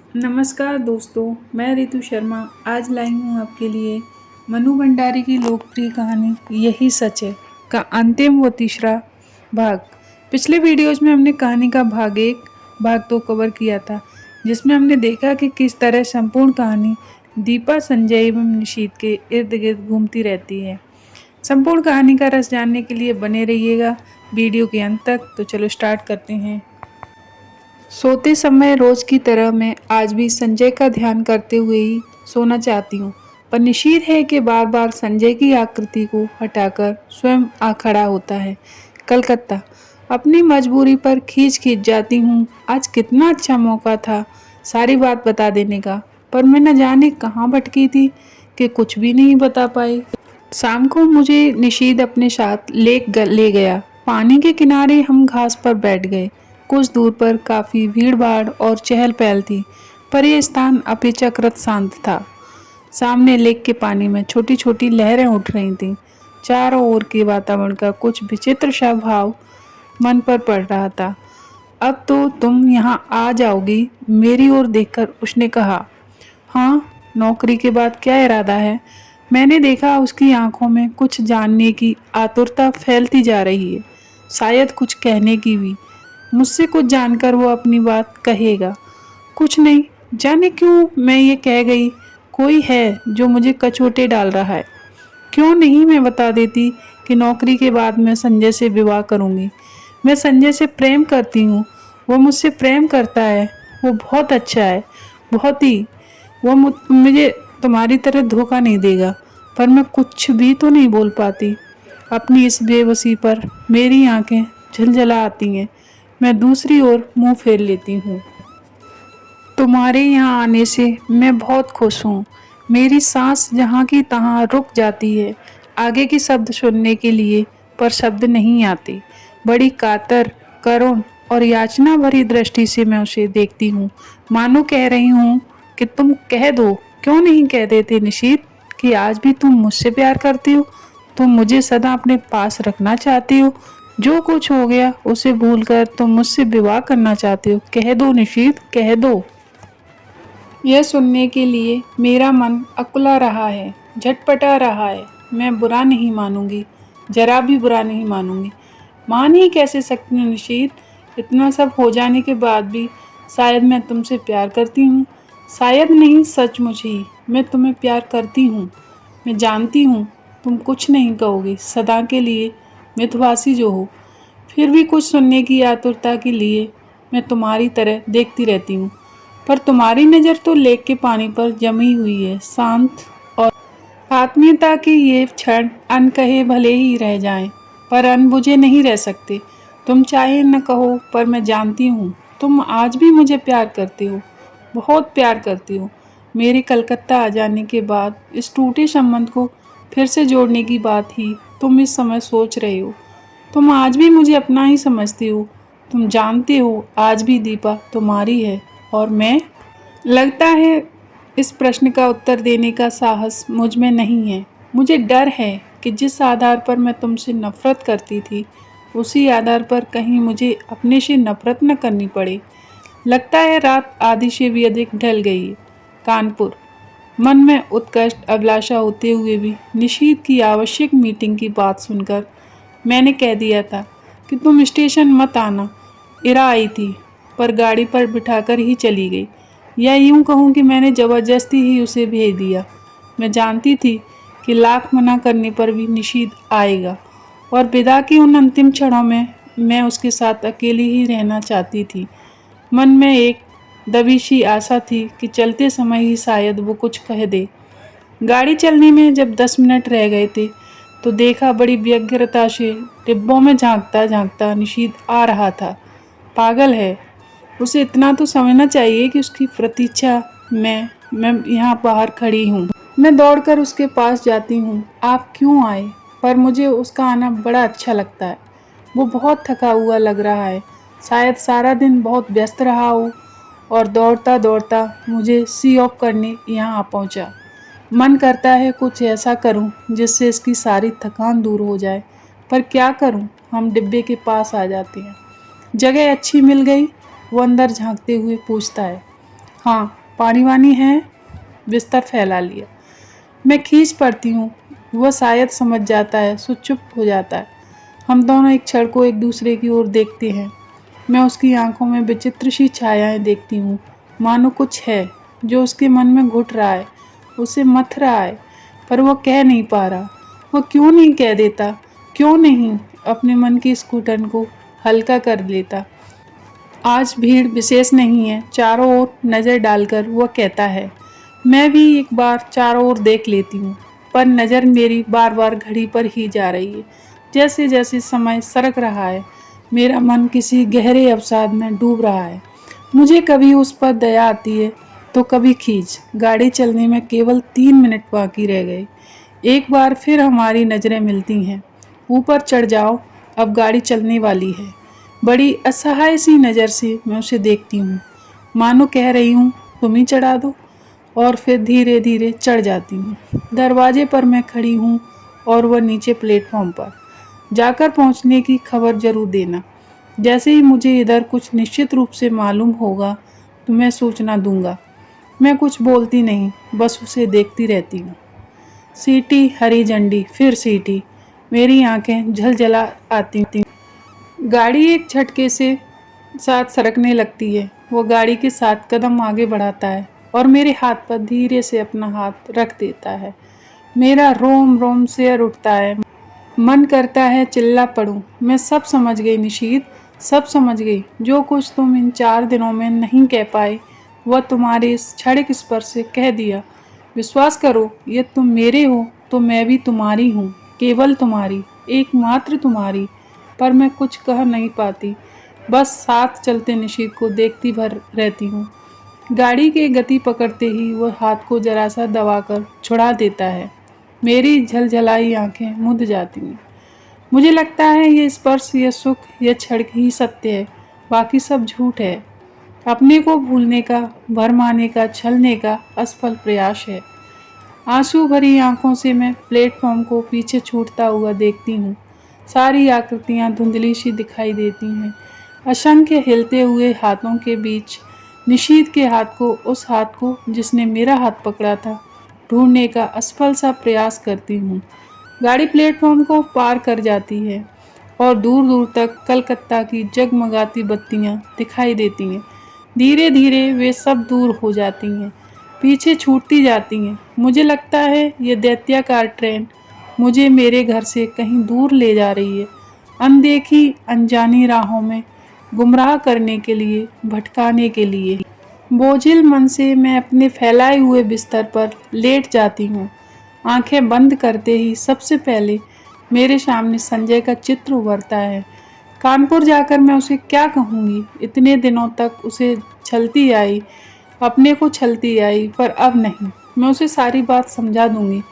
नमस्कार दोस्तों, मैं रितु शर्मा आज लाई हूँ आपके लिए मनु भंडारी की लोकप्रिय कहानी यही सच है का अंतिम व तीसरा भाग। पिछले वीडियोज में हमने कहानी का भाग 1, भाग 2 कवर किया था, जिसमें हमने देखा कि किस तरह संपूर्ण कहानी दीपा, संजय एवं निशीथ के इर्द गिर्द घूमती रहती है। संपूर्ण कहानी का रस जानने के लिए बने रहिएगा वीडियो के अंत तक। तो चलो स्टार्ट करते हैं। सोते समय रोज की तरह मैं आज भी संजय का ध्यान करते हुए ही सोना चाहती हूँ, पर निशीथ है कि बार बार संजय की आकृति को हटाकर स्वयं आ खड़ा होता है। कलकत्ता अपनी मजबूरी पर खींच खींच जाती हूँ। आज कितना अच्छा मौका था सारी बात बता देने का, पर मैं न जाने कहाँ भटकी थी कि कुछ भी नहीं बता पाई। शाम को मुझे निशीथ अपने साथ ले गया। पानी के किनारे हम घास पर बैठ गए। कुछ दूर पर काफी भीड़ भाड़ और चहल पहल थी, पर यह स्थान अपेक्षाकृत शांत था। सामने लेक के पानी में छोटी छोटी लहरें उठ रही थीं। चारों ओर के वातावरण का कुछ विचित्र सा भाव मन पर पड़ रहा था। अब तो तुम यहाँ आ जाओगी, मेरी ओर देखकर उसने कहा। हाँ, नौकरी के बाद क्या इरादा है? मैंने देखा उसकी आंखों में कुछ जानने की आतुरता फैलती जा रही है, शायद कुछ कहने की भी। मुझसे कुछ जानकर वो अपनी बात कहेगा। कुछ नहीं, जाने क्यों मैं ये कह गई। कोई है जो मुझे कचोटे डाल रहा है। क्यों नहीं मैं बता देती कि नौकरी के बाद मैं संजय से विवाह करूंगी। मैं संजय से प्रेम करती हूँ, वो मुझसे प्रेम करता है। वो बहुत अच्छा है, बहुत ही। वो मुझे तुम्हारी तरह धोखा नहीं देगा। पर मैं कुछ भी तो नहीं बोल पाती। अपनी इस बेबसी पर मेरी आंखें झलझला आती हैं। मैं दूसरी ओर मुंह फेर लेती हूँ। तुम्हारे यहाँ आने से मैं बहुत खुश हूँ। मेरी सांस जहाँ की तहाँ रुक जाती है आगे की शब्द सुनने के लिए, पर शब्द नहीं आते। बड़ी कातर, करुण और याचना भरी दृष्टि से मैं उसे देखती हूँ, मानो कह रही हूँ कि तुम कह दो। क्यों नहीं कह देते निशीथ कि आज भी तुम मुझसे प्यार करती हो? तुम मुझे सदा अपने पास रखना चाहती हो। जो कुछ हो गया उसे भूलकर तुम मुझसे विवाह करना चाहते हो। कह दो निशीथ, कह दो। यह सुनने के लिए मेरा मन अकुला रहा है, झटपटा रहा है। मैं बुरा नहीं मानूंगी, जरा भी बुरा नहीं मानूंगी। मान ही कैसे सकती हूँ निशीथ? इतना सब हो जाने के बाद भी शायद मैं तुमसे प्यार करती हूँ। शायद नहीं, सचमुच ही मैं तुम्हें प्यार करती हूँ। मैं जानती हूँ तुम कुछ नहीं कहोगे, सदा के लिए मितवासी जो हो। फिर भी कुछ सुनने की आतुरता के लिए मैं तुम्हारी तरह देखती रहती हूँ। पर तुम्हारी नज़र तो लेक के पानी पर जमी हुई है, शांत और आत्मीयता के ये क्षण अनकहे भले ही रह जाएं, पर अनबुझे नहीं रह सकते। तुम चाहे न कहो, पर मैं जानती हूँ तुम आज भी मुझे प्यार करते हो, बहुत प्यार करती हो। मेरे कलकत्ता आ जाने के बाद इस टूटे संबंध को फिर से जोड़ने की बात ही तुम इस समय सोच रहे हो। तुम आज भी मुझे अपना ही समझती हो। तुम जानते हो आज भी दीपा तुम्हारी है और मैं। लगता है इस प्रश्न का उत्तर देने का साहस मुझ में नहीं है। मुझे डर है कि जिस आधार पर मैं तुमसे नफरत करती थी, उसी आधार पर कहीं मुझे अपने से नफरत न करनी पड़े। लगता है रात आधी से भी अधिक ढल गई है। कानपुर। मन में उत्कट अभिलाषा होते हुए भी निशीथ की आवश्यक मीटिंग की बात सुनकर मैंने कह दिया था कि तुम स्टेशन मत आना। इरा आई थी, पर गाड़ी पर बिठाकर ही चली गई। या यूं कहूँ कि मैंने ज़बरदस्ती ही उसे भेज दिया। मैं जानती थी कि लाख मना करने पर भी निशीथ आएगा, और विदा की उन अंतिम क्षणों में मैं उसके साथ अकेली ही रहना चाहती थी। मन में एक दबी सी आशा थी कि चलते समय ही शायद वो कुछ कह दे। गाड़ी चलने में जब 10 मिनट रह गए थे, तो देखा बड़ी व्यग्रता से डिब्बों में झांकता झांकता निशीथ आ रहा था। पागल है, उसे इतना तो समझना चाहिए कि उसकी प्रतीक्षा मैं यहाँ बाहर खड़ी हूँ। मैं दौड़कर उसके पास जाती हूँ। आप क्यों आए? पर मुझे उसका आना बड़ा अच्छा लगता है। वो बहुत थका हुआ लग रहा है, शायद सारा दिन बहुत व्यस्त रहा हो, और दौड़ता दौड़ता मुझे सी ऑफ करने यहाँ आ पहुँचा। मन करता है कुछ ऐसा करूं जिससे इसकी सारी थकान दूर हो जाए, पर क्या करूं? हम डिब्बे के पास आ जाते हैं। जगह अच्छी मिल गई? वो अंदर झांकते हुए पूछता है। हाँ, पानी वानी है। बिस्तर फैला लिया। मैं खींच पड़ती हूँ। वह शायद समझ जाता है, सो चुप हो जाता है। हम दोनों एक क्षण को एक दूसरे की ओर देखते हैं। मैं उसकी आंखों में विचित्र सी छायाएं देखती हूँ, मानो कुछ है जो उसके मन में घुट रहा है, उसे मथ रहा है, पर वह कह नहीं पा रहा। वह क्यों नहीं कह देता? क्यों नहीं अपने मन की इस घुटन को हल्का कर लेता? आज भीड़ विशेष नहीं है। चारों ओर नज़र डालकर वह कहता है। मैं भी एक बार चारों ओर देख लेती हूँ, पर नज़र मेरी बार बार घड़ी पर ही जा रही है। जैसे जैसे समय सरक रहा है, मेरा मन किसी गहरे अवसाद में डूब रहा है। मुझे कभी उस पर दया आती है तो कभी खींच। गाड़ी चलने में केवल 3 मिनट बाकी रह गए। एक बार फिर हमारी नज़रें मिलती हैं। ऊपर चढ़ जाओ, अब गाड़ी चलने वाली है। बड़ी असहाय सी नज़र से मैं उसे देखती हूँ, मानो कह रही हूँ तुम ही चढ़ा दो। और फिर धीरे धीरे चढ़ जाती हूँ। दरवाजे पर मैं खड़ी हूँ और वह नीचे प्लेटफॉर्म पर। जाकर पहुँचने की खबर जरूर देना। जैसे ही मुझे इधर कुछ निश्चित रूप से मालूम होगा तो मैं सूचना दूंगा। मैं कुछ बोलती नहीं, बस उसे देखती रहती हूँ। सीटी, हरी झंडी, फिर सीटी। मेरी आंखें झलझला आती थी। गाड़ी एक झटके से साथ सरकने लगती है। वो गाड़ी के साथ कदम आगे बढ़ाता है और मेरे हाथ पर धीरे से अपना हाथ रख देता है। मेरा रोम रोम सिर उठता है। मन करता है चिल्ला पड़ूं। मैं सब समझ गई निशीत, सब समझ गई। जो कुछ तुम इन 4 दिनों में नहीं कह पाए, वह तुम्हारे इस क्षणिक स्पर्श से कह दिया। विश्वास करो, ये तुम मेरे हो तो मैं भी तुम्हारी हूँ, केवल तुम्हारी, एकमात्र तुम्हारी। पर मैं कुछ कह नहीं पाती, बस साथ चलते निशीत को देखती भर रहती हूँ। गाड़ी की गति पकड़ते ही वह हाथ को जरा सा दबाकर छुड़ा देता है। मेरी झलझलाई आंखें मुद जाती हैं। मुझे लगता है ये स्पर्श, ये सुख, ये क्षण ही सत्य है, बाकी सब झूठ है। अपने को भूलने का, भरमाने का, छलने का असफल प्रयास है। आंसू भरी आंखों से मैं प्लेटफॉर्म को पीछे छूटता हुआ देखती हूँ। सारी आकृतियाँ धुंधली सी दिखाई देती हैं। असंख्य हिलते हुए हाथों के बीच निशीत के हाथ को, उस हाथ को जिसने मेरा हाथ पकड़ा था, ढूंढने का असफल सा प्रयास करती हूँ। गाड़ी प्लेटफॉर्म को पार कर जाती है और दूर दूर तक कलकत्ता की जगमगाती बत्तियाँ दिखाई देती हैं। धीरे धीरे वे सब दूर हो जाती हैं, पीछे छूटती जाती हैं। मुझे लगता है ये दैत्याकार ट्रेन मुझे मेरे घर से कहीं दूर ले जा रही है, अनदेखी अनजानी राहों में गुमराह करने के लिए, भटकाने के लिए। बोझिल मन से मैं अपने फैलाए हुए बिस्तर पर लेट जाती हूँ। आंखें बंद करते ही सबसे पहले मेरे सामने संजय का चित्र उभरता है। कानपुर जाकर मैं उसे क्या कहूँगी? इतने दिनों तक उसे छलती आई, अपने को छलती आई, पर अब नहीं। मैं उसे सारी बात समझा दूंगी।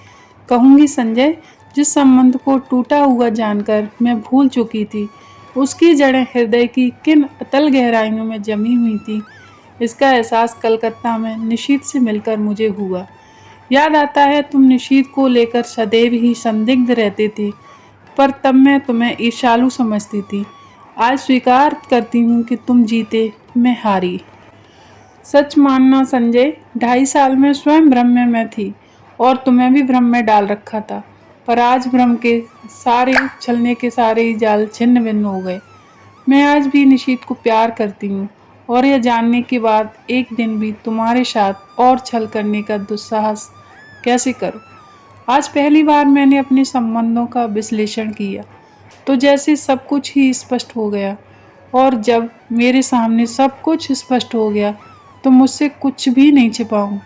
कहूँगी संजय, जिस संबंध को टूटा हुआ जानकर मैं भूल चुकी थी, उसकी जड़ें हृदय की किन अतल गहराइयों में जमी हुई थी, इसका एहसास कलकत्ता में निशीत से मिलकर मुझे हुआ। याद आता है तुम निशीत को लेकर सदैव ही संदिग्ध रहते थे, पर तब मैं तुम्हें ईर्ष्यालु समझती थी। आज स्वीकार करती हूँ कि तुम जीते, मैं हारी। सच मानना संजय, 2.5 साल में स्वयं भ्रम में मैं थी और तुम्हें भी भ्रम में डाल रखा था, पर आज भ्रम के सारे, छलने के सारे ही जाल छिन्न भिन्न हो गए। मैं आज भी निशीत को प्यार करती हूँ और यह जानने के बाद एक दिन भी तुम्हारे साथ और छल करने का दुस्साहस कैसे करूँ। आज पहली बार मैंने अपने संबंधों का विश्लेषण किया तो जैसे सब कुछ ही स्पष्ट हो गया, और जब मेरे सामने सब कुछ स्पष्ट हो गया तो मुझसे कुछ भी नहीं छिपाऊं।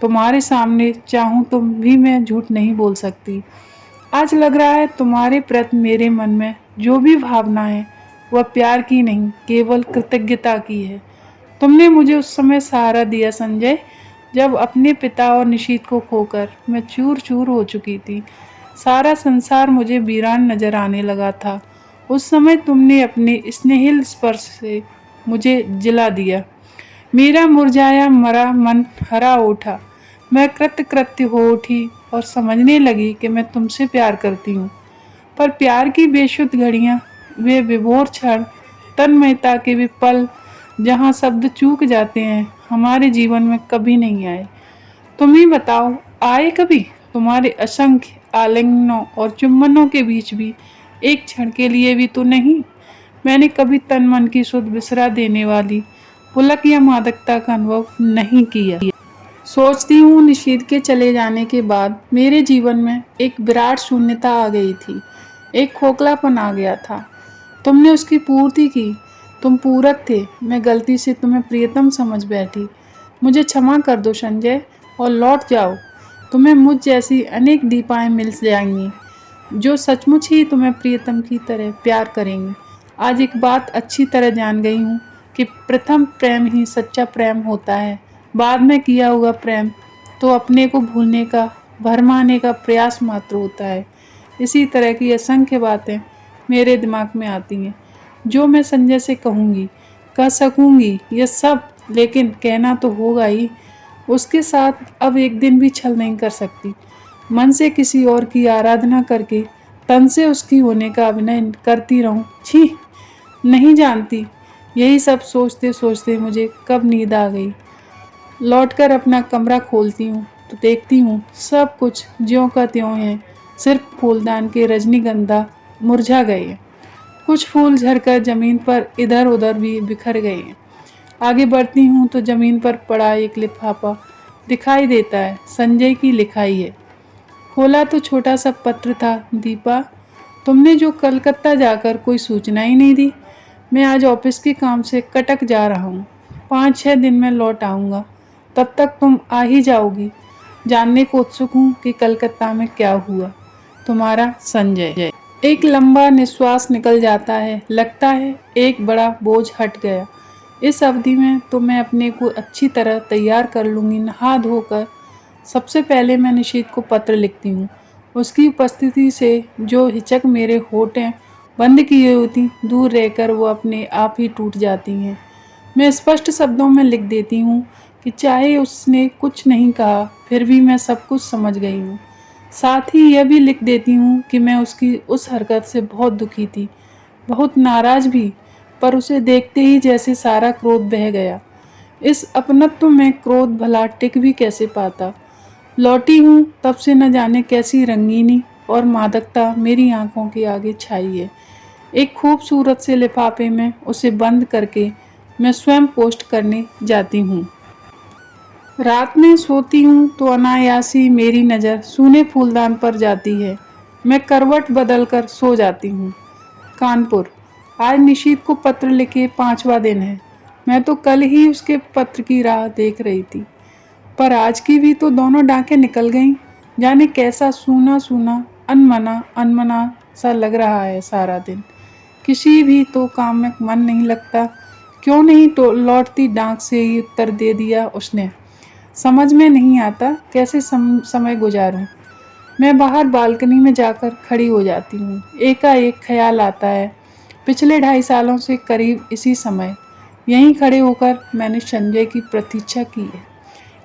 तुम्हारे सामने चाहूं तो भी मैं झूठ नहीं बोल सकती। आज लग रहा है तुम्हारे प्रति मेरे मन में जो भी भावना है वह प्यार की नहीं, केवल कृतज्ञता की है। तुमने मुझे उस समय सहारा दिया संजय, जब अपने पिता और निशीत को खोकर मैं चूर चूर हो चुकी थी। सारा संसार मुझे वीरान नजर आने लगा था। उस समय तुमने अपने स्नेहिल स्पर्श से मुझे जिला दिया। मेरा मुरझाया मरा मन हरा उठा। मैं कृतकृत्य हो उठी और समझने लगी कि मैं तुमसे प्यार करती हूँ। पर प्यार की बेशुद्ध घड़ियाँ, वे विभोर क्षण, तन्मयता के वे पल जहाँ शब्द चूक जाते हैं, हमारे जीवन में कभी नहीं आए। तुम ही बताओ, आए कभी? तुम्हारे असंख्य आलिंगनों और चुंबनों के बीच भी एक क्षण के लिए भी तो नहीं। मैंने कभी तन मन की सुध बिसरा देने वाली पुलक या मादकता का अनुभव नहीं किया। सोचती हूँ निशीथ के चले जाने के बाद मेरे जीवन में एक विराट शून्यता आ गई थी, एक खोखलापन आ गया था। तुमने उसकी पूर्ति की। तुम पूरक थे। मैं गलती से तुम्हें प्रियतम समझ बैठी। मुझे क्षमा कर दो संजय और लौट जाओ। तुम्हें मुझ जैसी अनेक दीपाएं मिल जाएंगी जो सचमुच ही तुम्हें प्रियतम की तरह प्यार करेंगी। आज एक बात अच्छी तरह जान गई हूँ कि प्रथम प्रेम ही सच्चा प्रेम होता है। बाद में किया हुआ प्रेम तो अपने को भूलने का, भरमाने का प्रयास मात्र होता है। इसी तरह की असंख्य बातें मेरे दिमाग में आती हैं जो मैं संजय से कहूँगी, कह सकूँगी ये सब, लेकिन कहना तो होगा ही। उसके साथ अब एक दिन भी छल नहीं कर सकती। मन से किसी और की आराधना करके तन से उसकी होने का अभिनय करती रहूं। छी, नहीं जानती। यही सब सोचते सोचते मुझे कब नींद आ गई। लौटकर अपना कमरा खोलती हूँ तो देखती हूँ सब कुछ ज्यों का त्यों है। सिर्फ फूलदान के रजनीगंधा मुरझा गए हैं। कुछ फूल झड़कर जमीन पर इधर उधर भी बिखर गए हैं। आगे बढ़ती हूँ तो जमीन पर पड़ा एक लिफाफा दिखाई देता है। संजय की लिखाई है। खोला तो छोटा सा पत्र था। दीपा, तुमने जो कलकत्ता जाकर कोई सूचना ही नहीं दी। मैं आज ऑफिस के काम से कटक जा रहा हूँ। 5-6 दिन में लौट आऊँगा। तब तक तुम आ ही जाओगी। जानने को उत्सुक हूँ कि कलकत्ता में क्या हुआ। तुम्हारा संजय। एक लंबा निश्वास निकल जाता है। लगता है एक बड़ा बोझ हट गया। इस अवधि में तो मैं अपने को अच्छी तरह तैयार कर लूँगी, नहा धोकर। सबसे पहले मैं निशीथ को पत्र लिखती हूँ। उसकी उपस्थिति से जो हिचक मेरे होठें बंद किए हुई थी, दूर रहकर वो अपने आप ही टूट जाती हैं। मैं स्पष्ट शब्दों में लिख देती हूँ कि चाहे उसने कुछ नहीं कहा, फिर भी मैं सब कुछ समझ गई हूँ। साथ ही यह भी लिख देती हूँ कि मैं उसकी उस हरकत से बहुत दुखी थी, बहुत नाराज भी, पर उसे देखते ही जैसे सारा क्रोध बह गया। इस अपनत्व में क्रोध भला टिक भी कैसे पाता। लौटी हूँ तब से न जाने कैसी रंगीनी और मादकता मेरी आंखों के आगे छाई है। एक खूबसूरत से लिफाफे में उसे बंद करके मैं स्वयं पोस्ट करने जाती हूँ। रात में सोती हूँ तो अनायासी मेरी नज़र सूने फूलदान पर जाती है। मैं करवट बदलकर सो जाती हूँ। कानपुर। आज निशीथ को पत्र लिखे 5वां दिन है। मैं तो कल ही उसके पत्र की राह देख रही थी, पर आज की भी तो दोनों डाकें निकल गईं। जाने कैसा सूना सूना, अनमना अनमना सा लग रहा है सारा दिन। किसी भी तो काम में मन नहीं लगता। क्यों नहीं तो लौटती डाक से ही उत्तर दे दिया उसने। समझ में नहीं आता कैसे समय गुजारूं। मैं बाहर बालकनी में जाकर खड़ी हो जाती हूँ। एकाएक ख्याल आता है, पिछले 2.5 सालों से करीब इसी समय यहीं खड़े होकर मैंने संजय की प्रतीक्षा की है।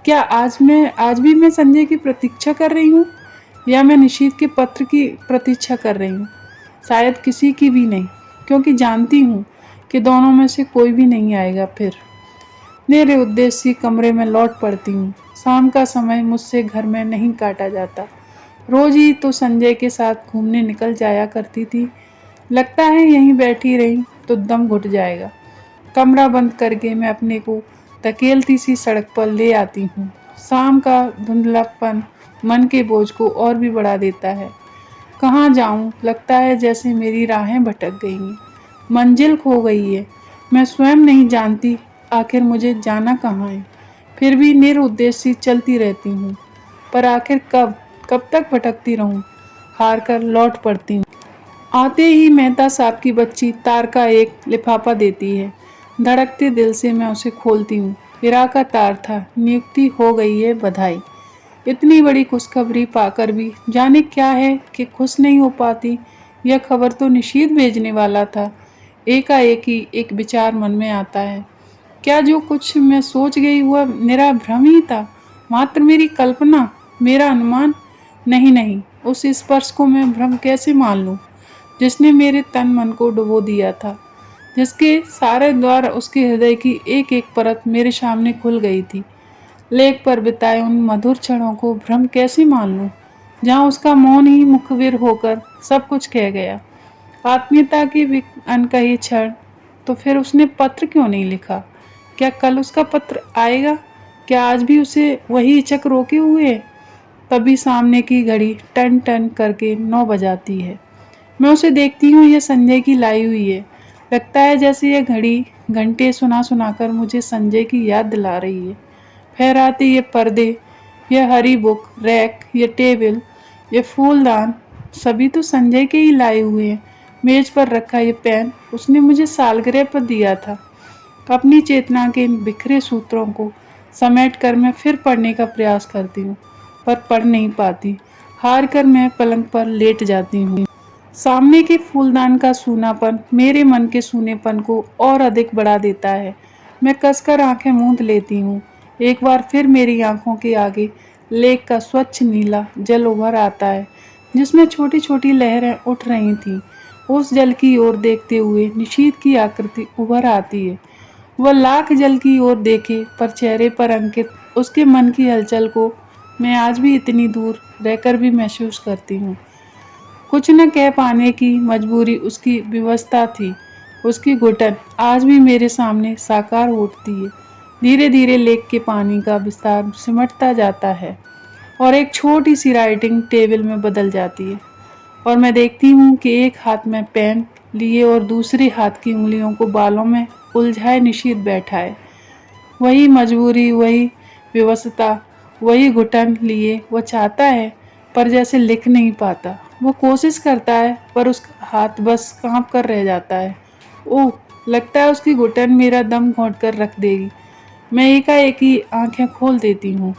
क्या आज भी मैं संजय की प्रतीक्षा कर रही हूँ, या मैं निशीथ के पत्र की प्रतीक्षा कर रही हूँ? शायद किसी की भी नहीं, क्योंकि जानती हूँ कि दोनों में से कोई भी नहीं आएगा। फिर मेरे उद्देश्य कमरे में लौट पड़ती हूँ। शाम का समय मुझसे घर में नहीं काटा जाता। रोज ही तो संजय के साथ घूमने निकल जाया करती थी। लगता है यहीं बैठी रही तो दम घुट जाएगा। कमरा बंद करके मैं अपने को धकेलती सी सड़क पर ले आती हूँ। शाम का धुंधलापन मन के बोझ को और भी बढ़ा देता है। कहाँ जाऊँ? लगता है जैसे मेरी राहें भटक गई हैं, मंजिल खो गई है। मैं स्वयं नहीं जानती आखिर मुझे जाना कहाँ है। फिर भी निरुद्देश्य चलती रहती हूँ, पर आखिर कब तक भटकती रहूँ। हार कर लौट पड़ती हूँ। आते ही मेहता साहब की बच्ची तार का एक लिफाफा देती है। धड़कते दिल से मैं उसे खोलती हूँ। हिरा का तार था। नियुक्ति हो गई है, बधाई। इतनी बड़ी खुशखबरी पाकर भी जाने क्या है कि खुश नहीं हो पाती। यह खबर तो निशीथ भेजने वाला था। एकाएक ही एक विचार मन में आता है। क्या जो कुछ मैं सोच गई वह मेरा भ्रम ही था, मात्र मेरी कल्पना, मेरा अनुमान? नहीं नहीं, उस स्पर्श को मैं भ्रम कैसे मान लूं जिसने मेरे तन मन को डुबो दिया था। जिसके सारे द्वार उसके हृदय की एक एक परत मेरे सामने खुल गई थी। लेक पर बिताए उन मधुर क्षणों को भ्रम कैसे मान लूं, जहां उसका मौन ही मुखबिर होकर सब कुछ कह गया। आत्मीयता की भी अनकही क्षण। तो फिर उसने पत्र क्यों नहीं लिखा? क्या कल उसका पत्र आएगा? क्या आज भी उसे वही हिचक रोके हुए है? तभी सामने की घड़ी टन टन करके 9 बजाती है। मैं उसे देखती हूँ, यह संजय की लाई हुई है। लगता है जैसे यह घड़ी घंटे सुना सुनाकर मुझे संजय की याद दिला रही है। फहराते ये पर्दे, यह हरी बुक रैक, ये टेबल, ये फूलदान, सभी तो संजय के ही लाए हुए हैं। मेज पर रखा ये पेन उसने मुझे सालगिरह पर दिया था। अपनी चेतना के इन बिखरे सूत्रों को समेट कर मैं फिर पढ़ने का प्रयास करती हूँ, पर पढ़ नहीं पाती। हार कर मैं पलंग पर लेट जाती हूँ। सामने के फूलदान का सूनापन मेरे मन के सूनेपन को और अधिक बढ़ा देता है। मैं कसकर आंखें मूंद लेती हूँ। एक बार फिर मेरी आंखों के आगे लेक का स्वच्छ नीला जल उभर आता है, जिसमें छोटी छोटी लहरें उठ रही थीं। उस जल की ओर देखते हुए निशीथ की आकृति उभर आती है। वह लाख जल की ओर देखे, पर चेहरे पर अंकित उसके मन की हलचल को मैं आज भी इतनी दूर रहकर भी महसूस करती हूँ। कुछ न कह पाने की मजबूरी उसकी विवशता थी। उसकी घुटन आज भी मेरे सामने साकार उठती है। धीरे धीरे लेक के पानी का विस्तार सिमटता जाता है और एक छोटी सी राइटिंग टेबल में बदल जाती है। और मैं देखती हूँ कि एक हाथ में पेन लिए और दूसरे हाथ की उंगलियों को बालों में उलझाए निशीथ बैठा है। वही मजबूरी, वही विवशता, वही घुटन लिए वो चाहता है, पर जैसे लिख नहीं पाता। वो कोशिश करता है, पर उसका हाथ बस कांप कर रह जाता है। ओह, लगता है उसकी घुटन मेरा दम घोंट कर रख देगी। मैं एकाएक ही आंखें खोल देती हूँ।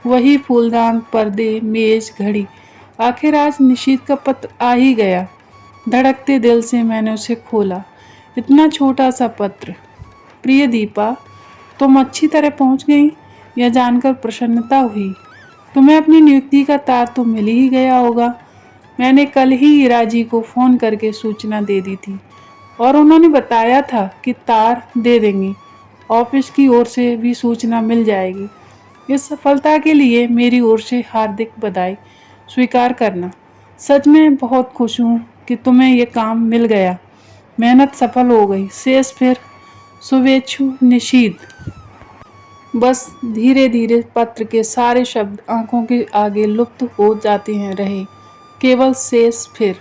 वही फूलदान, पर्दे, मेज, घड़ी। आखिर आज निशीथ का पत्र आ ही गया। धड़कते दिल से मैंने उसे खोला। इतना छोटा सा पत्र। प्रिय दीपा, तुम अच्छी तरह पहुंच गई। यह जानकर प्रसन्नता हुई। तुम्हें अपनी नियुक्ति का तार तो मिल ही गया होगा। मैंने कल ही ईरा जी को फोन करके सूचना दे दी थी और उन्होंने बताया था कि तार दे देंगी। ऑफिस की ओर से भी सूचना मिल जाएगी। इस सफलता के लिए मेरी ओर से हार्दिक बधाई स्वीकार करना। सच में बहुत खुश हूँ कि तुम्हें यह काम मिल गया। मेहनत सफल हो गई। शेष फिर शुभेच्छु निशीथ। बस धीरे धीरे पत्र के सारे शब्द आंखों के आगे लुप्त हो जाते हैं रहे, केवल शेष फिर।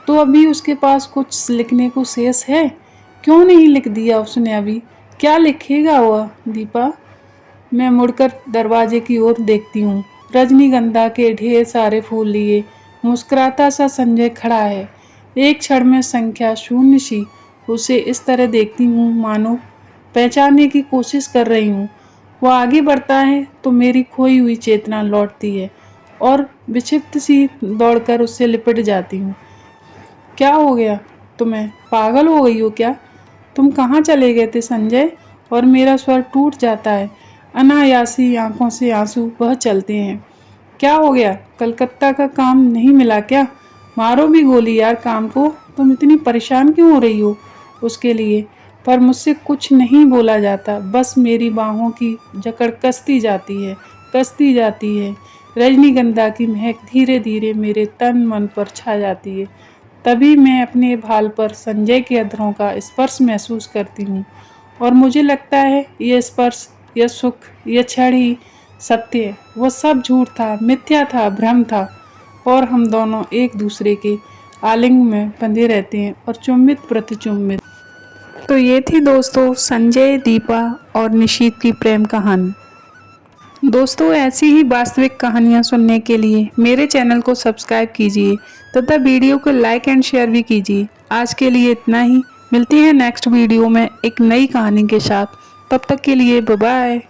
तो अभी उसके पास कुछ लिखने को शेष है? क्यों नहीं लिख दिया उसने अभी? क्या लिखेगा वह? दीपा, मैं मुड़कर दरवाजे की ओर देखती हूँ। रजनीगंधा के ढेर सारे फूल लिए मुस्कुराता सा संजय खड़ा है। एक क्षण में संख्या शून्य सी उसे इस तरह देखती हूँ मानो पहचानने की कोशिश कर रही हूँ। वो आगे बढ़ता है तो मेरी खोई हुई चेतना लौटती है और विक्षिप्त सी दौड़कर उससे लिपट जाती हूँ। क्या हो गया तुम्हें? पागल हो गई हो क्या? तुम कहाँ चले गए थे संजय? और मेरा स्वर टूट जाता है। अनायासी आंखों से आंसू बह चलते हैं। क्या हो गया? कलकत्ता का काम नहीं मिला क्या? मारो भी गोली यार काम को। तुम इतनी परेशान क्यों हो रही हो उसके लिए? पर मुझसे कुछ नहीं बोला जाता। बस मेरी बाहों की जकड़ कसती जाती है। रजनीगंधा की महक धीरे धीरे मेरे तन मन पर छा जाती है। तभी मैं अपने भाल पर संजय के अधरों का स्पर्श महसूस करती हूँ और मुझे लगता है यह स्पर्श, यह सुख, यह क्षण ही सत्य है। वो सब झूठ था, मिथ्या था, भ्रम था और हम दोनों एक दूसरे के आलिंग में बंधे रहते हैं और चुम्बित प्रतिचुम्बित। तो ये थी दोस्तों संजय, दीपा और निशीथ की प्रेम कहानी। दोस्तों ऐसी ही वास्तविक कहानियाँ सुनने के लिए मेरे चैनल को सब्सक्राइब कीजिए तथा वीडियो को लाइक एंड शेयर भी कीजिए। आज के लिए इतना ही। मिलती है नेक्स्ट वीडियो में एक नई कहानी के साथ। तब तक के लिए बाय बाय।